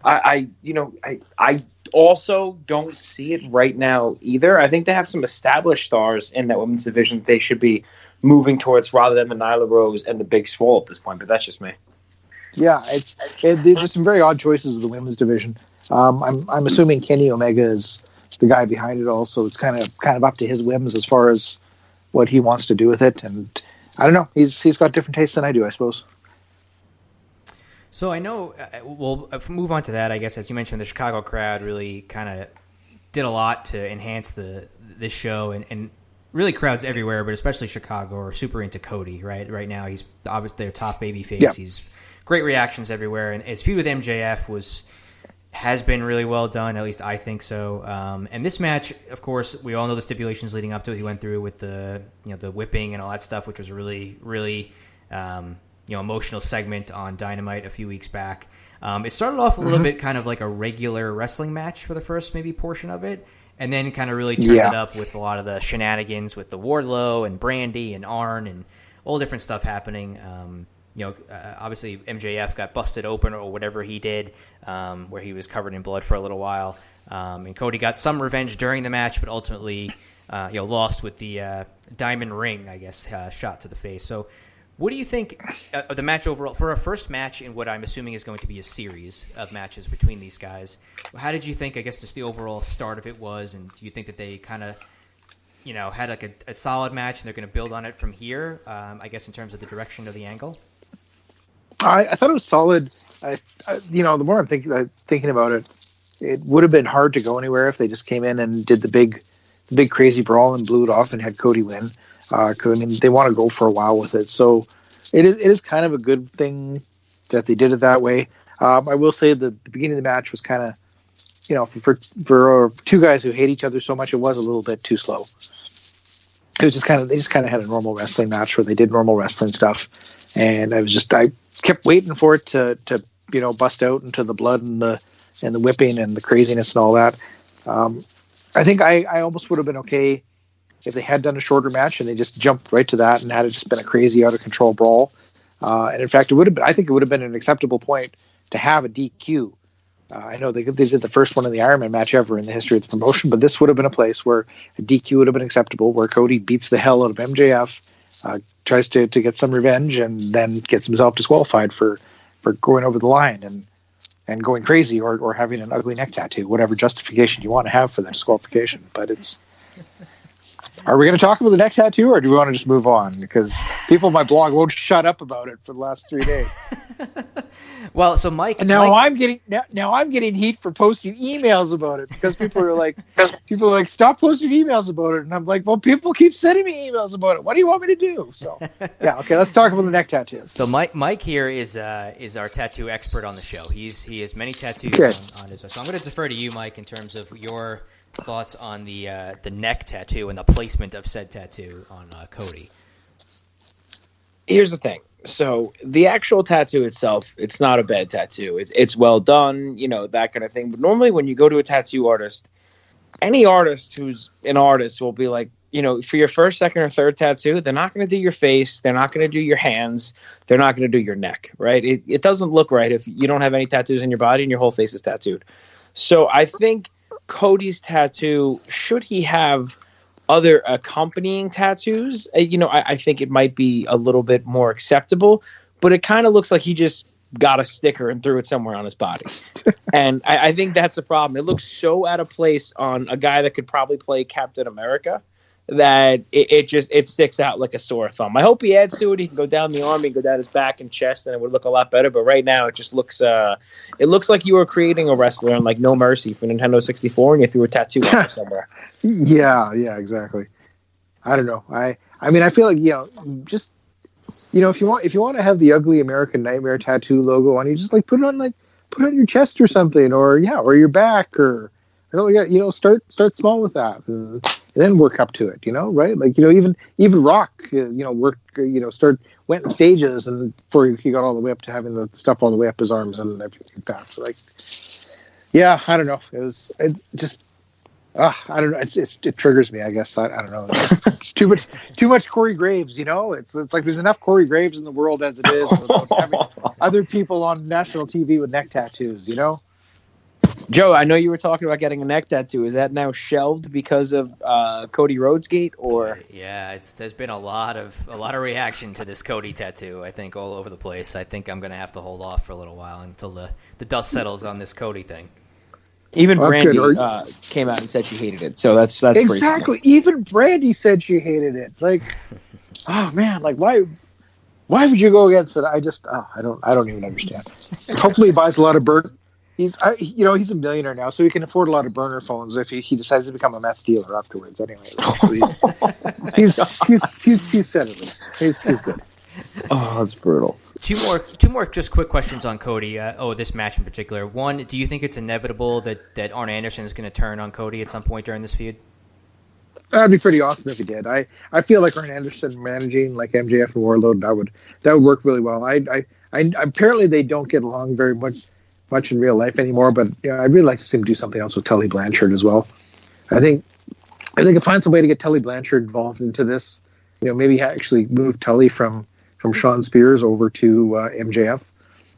I also don't see it right now either. I think they have some established stars in that women's division that they should be moving towards rather than the Nyla Rose and the Big Swole at this point. But that's just me. Yeah, there's some very odd choices of the women's division. I'm assuming Kenny Omega is the guy behind it all, so it's kind of up to his whims as far as what he wants to do with it. And I don't know, he's got different tastes than I do, I suppose. So I know, we'll move on to that, I guess. As you mentioned, the Chicago crowd really kind of did a lot to enhance this show, and really crowds everywhere, but especially Chicago are super into Cody, right? Right now, he's obviously their top babyface. Yeah. He's great reactions everywhere, and his feud with MJF has been really well done, at least I think so. And this match, of course, we all know the stipulations leading up to it. He went through with the whipping and all that stuff, which was a really, really emotional segment on Dynamite a few weeks back. It started off a little bit kind of like a regular wrestling match for the first maybe portion of it, and then kind of really turned it up with a lot of the shenanigans with the Wardlow and Brandy and Arn and all different stuff happening. Obviously MJF got busted open or whatever he did, where he was covered in blood for a little while. And Cody got some revenge during the match, but ultimately, lost with the diamond ring, I guess, shot to the face. So what do you think of the match overall? For a first match in what I'm assuming is going to be a series of matches between these guys, how did you think, I guess, just the overall start of it was? And do you think that they kind of, had like a solid match and they're going to build on it from here, I guess, in terms of the direction of the angle? I thought it was solid. The more I'm thinking about it, it would have been hard to go anywhere if they just came in and did the big crazy brawl and blew it off and had Cody win. Because they want to go for a while with it, so it is kind of a good thing that they did it that way. I will say the beginning of the match was kind of, for two guys who hate each other so much, it was a little bit too slow. It was they just kind of had a normal wrestling match where they did normal wrestling stuff, and I kept waiting for it to bust out into the blood and the whipping and the craziness and all that. I think I almost would have been okay if they had done a shorter match and they just jumped right to that and had it just been a crazy out of control brawl. And in fact, I think it would have been an acceptable point to have a DQ. I know they did the first one in the Iron Man match ever in the history of the promotion, but this would have been a place where a DQ would have been acceptable, where Cody beats the hell out of MJF, tries to get some revenge, and then gets himself disqualified for going over the line and going crazy or having an ugly neck tattoo, whatever justification you want to have for the disqualification. But it's... Are we going to talk about the neck tattoo, or do we want to just move on? Because people on my blog won't shut up about it for the last 3 days. Well, so Mike, and I'm getting heat for posting emails about it because people are like, stop posting emails about it, and I'm like, well, people keep sending me emails about it. What do you want me to do? So, yeah, okay, let's talk about the neck tattoo. So Mike here is our tattoo expert on the show. He has many tattoos on his. So I'm going to defer to you, Mike, in terms of your thoughts on the neck tattoo and the placement of said tattoo on Cody. Here's the thing. So the actual tattoo itself, it's not a bad tattoo. It's well done, that kind of thing. But normally when you go to a tattoo artist, any artist who's an artist will be like, for your first, second, or third tattoo, they're not going to do your face. They're not going to do your hands. They're not going to do your neck, right? It doesn't look right if you don't have any tattoos in your body and your whole face is tattooed. So I think Cody's tattoo, should he have other accompanying tattoos, I think it might be a little bit more acceptable, but it kind of looks like he just got a sticker and threw it somewhere on his body. And I think that's the problem. It looks so out of place on a guy that could probably play Captain America that it sticks out like a sore thumb. I hope he adds to it. He can go down the arm, he can go down his back and chest, and it would look a lot better. But right now, it just looks it looks like you were creating a wrestler on like No Mercy for Nintendo 64, and you threw a tattoo on it somewhere. Yeah, exactly. I don't know. I feel like just if you want to have the ugly American Nightmare tattoo logo on you, just put it on your chest or something, or your back, or start small with that. And then work up to it, right? Even Rock, went in stages, and before he got all the way up to having the stuff all the way up his arms and everything like that. So I don't know. It just, I don't know. It triggers me, I guess. I don't know. It's too much Corey Graves, It's like there's enough Corey Graves in the world as it is. Without having other people on national TV with neck tattoos, Joe, I know you were talking about getting a neck tattoo. Is that now shelved because of Cody Rhodes gate, or? Yeah, there's been a lot of reaction to this Cody tattoo. I think all over the place. I think I'm going to have to hold off for a little while until the dust settles on this Cody thing. Even Brandy came out and said she hated it. So that's exactly. Even Brandy said she hated it. Like, oh man, like why would you go against it? I don't even understand. Hopefully, he buys a lot of He's a millionaire now, so he can afford a lot of burner phones if he decides to become a meth dealer afterwards. Anyway, so he's said it. He's good. Oh, that's brutal. Two more just quick questions on Cody. This match in particular. One, do you think it's inevitable that Arn Anderson is going to turn on Cody at some point during this feud? That'd be pretty awesome if he did. I feel like Arn Anderson managing like MJF and Warlord that would work really well. I apparently they don't get along very much in real life anymore, but I'd really like to see him do something else with Tully Blanchard as well. I think if find some way to get Tully Blanchard involved into this, maybe actually move Tully from Sean Spears over to MJF.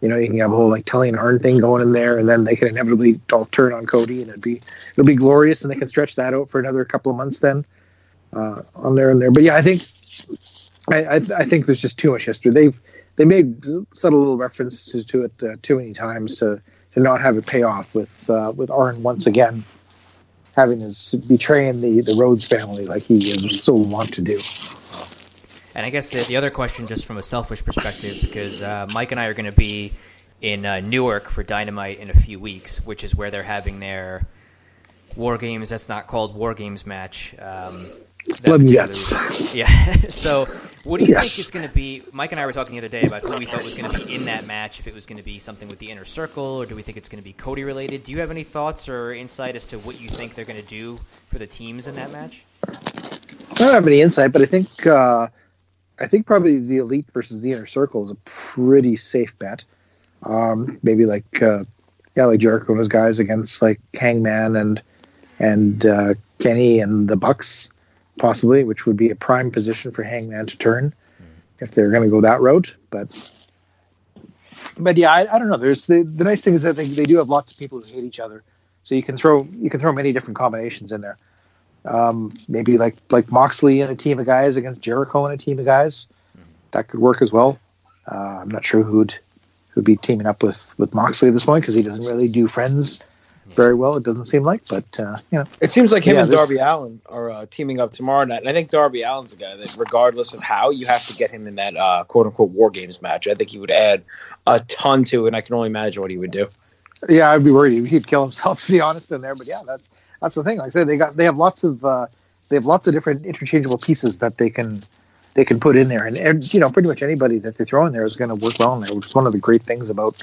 You can have a whole like Tully and Arn thing going in there, and then they can inevitably all turn on Cody, and it'll be glorious, and they can stretch that out for another couple of months then on there and there. But yeah, I think there's just too much history. They made subtle little reference to it too many times to not have it pay off with Arn once again having betraying the Rhodes family like he is so wont to do. And I guess the other question, just from a selfish perspective, because Mike and I are going to be in Newark for Dynamite in a few weeks, which is where they're having their War Games. That's not called War Games match. Blood and guts. Yeah. So what do you think is going to be? Mike and I were talking the other day about who we thought was going to be in that match, if it was going to be something with the Inner Circle, or do we think it's going to be Cody related? Do you have any thoughts or insight as to what you think they're going to do for the teams in that match? I don't have any insight, but I think probably the Elite versus the Inner Circle is a pretty safe bet. Maybe like Jericho and his guys against like Hangman and Kenny and the Bucks, possibly, which would be a prime position for Hangman to turn if they're going to go that route. But yeah, I don't know. There's the nice thing is that they do have lots of people who hate each other, so you can throw many different combinations in there. Maybe like Moxley and a team of guys against Jericho and a team of guys. That could work as well. I'm not sure who'd be teaming up with Moxley at this point because he doesn't really do friends very well, it doesn't seem like. But it seems like him and Darby Allin are teaming up tomorrow night. And I think Darby Allin's a guy that, regardless of how, you have to get him in that quote unquote War Games match. I think he would add a ton to it, and I can only imagine what he would do. Yeah, I'd be worried he'd kill himself, to be honest, in there. But yeah, that's the thing. Like I said, they have lots of different interchangeable pieces that they can put in there, and pretty much anybody that they throw in there is going to work well in there. Which is one of the great things about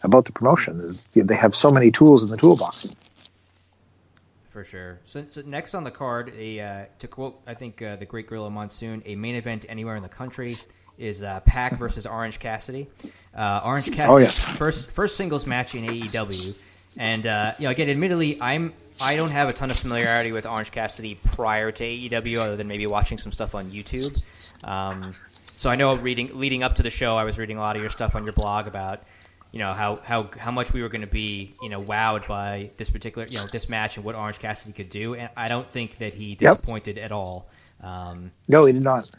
the promotion is they have so many tools in the toolbox. For sure. So next on the card, to quote I think the great Gorilla Monsoon, a main event anywhere in the country is Pac versus Orange Cassidy. Orange Cassidy's first singles match in AEW. And again, admittedly, I don't have a ton of familiarity with Orange Cassidy prior to AEW, other than maybe watching some stuff on YouTube. So I know leading up to the show, I was reading a lot of your stuff on your blog about how much we were going to be wowed by this particular this match and what Orange Cassidy could do, and I don't think that he disappointed at all. No, he did not.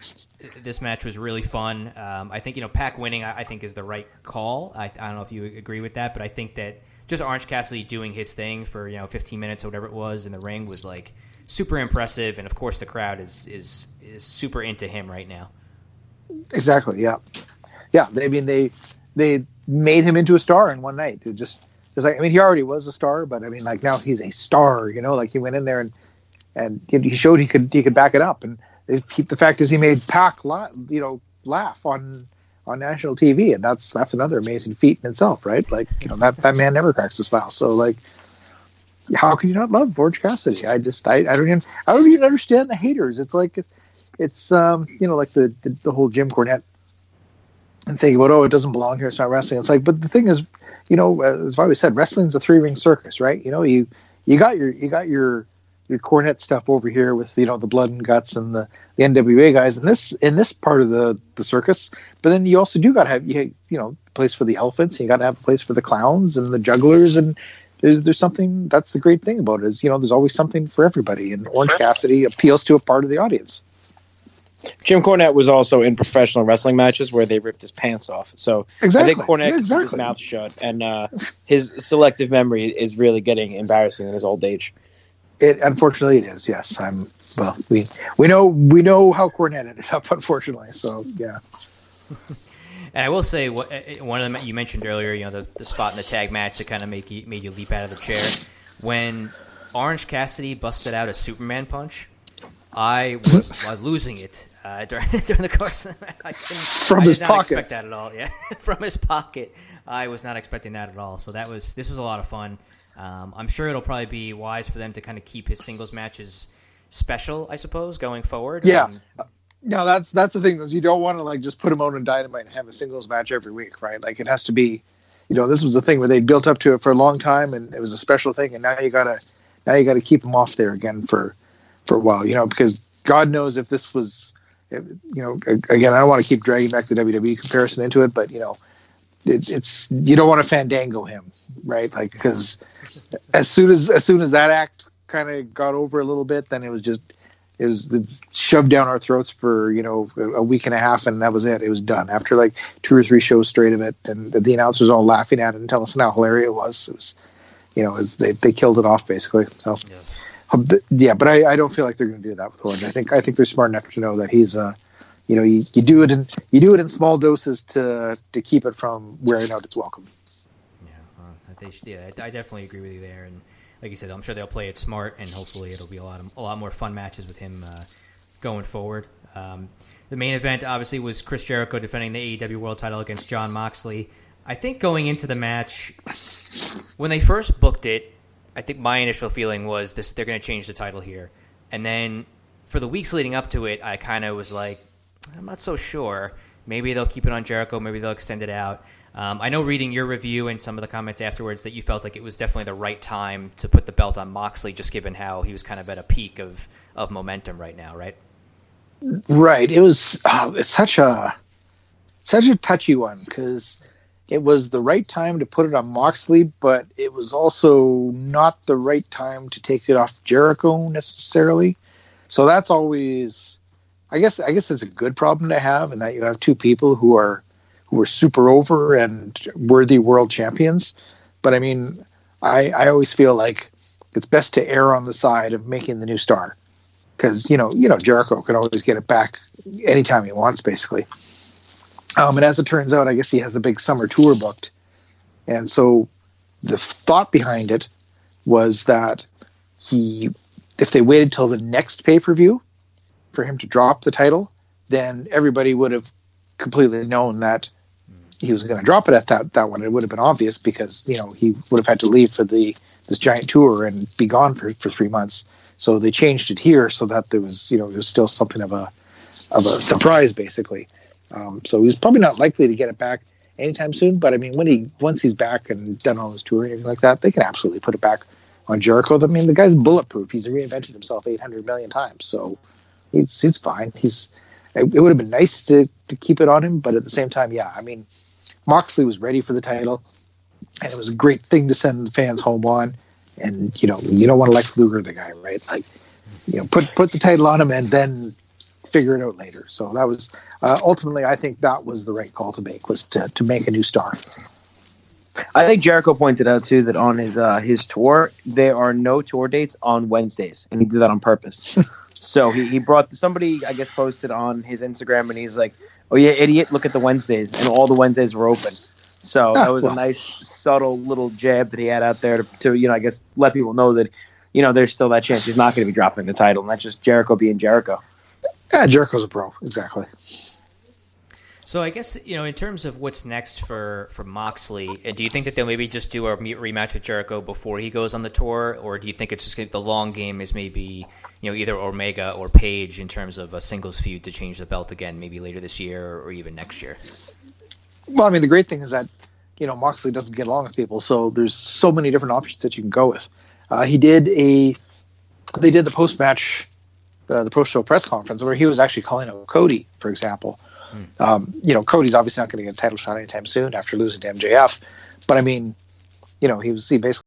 This match was really fun. I think Pac winning I think is the right call. I don't know if you agree with that, but I think that just Orange Cassidy doing his thing for 15 minutes or whatever it was in the ring was like super impressive, and of course the crowd is super into him right now. Exactly. Yeah. They made him into a star in one night. It just like he already was a star, but now he's a star. Like he went in there and he showed he could back it up. And the fact is he made Pac laugh on national TV, and that's another amazing feat in itself, right? Like that man never cracks a smile. So like, how can you not love Orange Cassidy? I don't even understand the haters. It's like like the whole Jim Cornette and thinking about, it doesn't belong here, it's not wrestling. It's like, but the thing is, as I always said, wrestling's a 3-ring circus, right? You got your Cornette stuff over here with the blood and guts and the NWA guys in this part of the circus, but then you also do got to have place for the elephants, and you got to have a place for the clowns and the jugglers, and there's something. That's the great thing about it is, there's always something for everybody, and Orange Cassidy appeals to a part of the audience. Jim Cornette was also in professional wrestling matches where they ripped his pants off. So exactly. I think Cornette keeps his mouth shut, and his selective memory is really getting embarrassing in his old age. Unfortunately, it is. Yes, we know how Cornette ended up. Unfortunately, so yeah. And I will say, one of them you mentioned earlier, the spot in the tag match that kind of made you leap out of the chair when Orange Cassidy busted out a Superman punch. I was losing it during the course of the match. I did not expect that at all. Yeah, from his pocket. I was not expecting that at all. So this was a lot of fun. I'm sure it'll probably be wise for them to kind of keep his singles matches special, I suppose, going forward. Yeah. No, that's the thing is you don't want to just put him out on Dynamite and have a singles match every week, right? Like it has to be, this was the thing where they built up to it for a long time and it was a special thing, and now you gotta keep him off there again for a while, because God knows if this was, again, I don't want to keep dragging back the WWE comparison into it, but it's you don't want to Fandango him, right? Like because as soon as that act kind of got over a little bit, then it was shoved down our throats for a week and a half, and that was it. It was done after 2 or 3 shows straight of it, and the announcers all laughing at it and telling us how hilarious it was. It was they killed it off basically. So. Yeah. But I don't feel like they're going to do that with Orange. I think they're smart enough to know that he's you do it in small doses to keep it from wearing out its welcome. Yeah, I definitely agree with you there. And like you said, I'm sure they'll play it smart, and hopefully it'll be a lot more fun matches with him going forward. The main event obviously was Chris Jericho defending the AEW World Title against Jon Moxley. I think going into the match, when they first booked it, I think my initial feeling was they're going to change the title here. And then for the weeks leading up to it, I kind of was like, I'm not so sure. Maybe they'll keep it on Jericho. Maybe they'll extend it out. I know reading your review and some of the comments afterwards that you felt like it was definitely the right time to put the belt on Moxley, just given how he was kind of at a peak of momentum right now, right? Right. It was it's such a touchy one because it was the right time to put it on Moxley, but it was also not the right time to take it off Jericho necessarily. So that's always, I guess it's a good problem to have, in that you have two people who are super over and worthy world champions. But I mean, I always feel like it's best to err on the side of making the new star, because Jericho can always get it back anytime he wants, basically. And as it turns out, I guess he has a big summer tour booked. And so the thought behind it was that if they waited till the next pay-per-view for him to drop the title, then everybody would have completely known that he was going to drop it at that one. It would have been obvious because, he would have had to leave for this giant tour and be gone for 3 months. So they changed it here so that there was, it was still something of a surprise, basically. So he's probably not likely to get it back anytime soon. But I mean, once he's back and done all his touring and everything like that, they can absolutely put it back on Jericho. I mean, the guy's bulletproof. He's reinvented himself 800 million times, so he's fine. It would have been nice to keep it on him, but at the same time, yeah. I mean, Moxley was ready for the title, and it was a great thing to send the fans home on. And you don't want to Lex Luger the guy, right? Like, put the title on him and then figure it out later. So that was ultimately, I think that was the right call to make, was to make a new star. I think Jericho pointed out too that on his tour there are no tour dates on Wednesdays, and he did that on purpose. So he brought somebody, I guess, posted on his Instagram, and he's like, "Oh yeah, idiot! Look at the Wednesdays," and all the Wednesdays were open. So that was a nice, subtle little jab that he had out there to I guess let people know that there's still that chance he's not going to be dropping the title, and that's just Jericho being Jericho. Yeah, Jericho's a pro, exactly. So I guess, in terms of what's next for Moxley, do you think that they'll maybe just do a rematch with Jericho before he goes on the tour, or do you think it's just the long game is maybe either Omega or Page in terms of a singles feud to change the belt again, maybe later this year or even next year? Well, I mean, the great thing is that Moxley doesn't get along with people, so there's so many different options that you can go with. They did the post-match, the post-show press conference where he was actually calling out Cody, for example. Cody's obviously not going to get a title shot anytime soon after losing to MJF, but I mean, he basically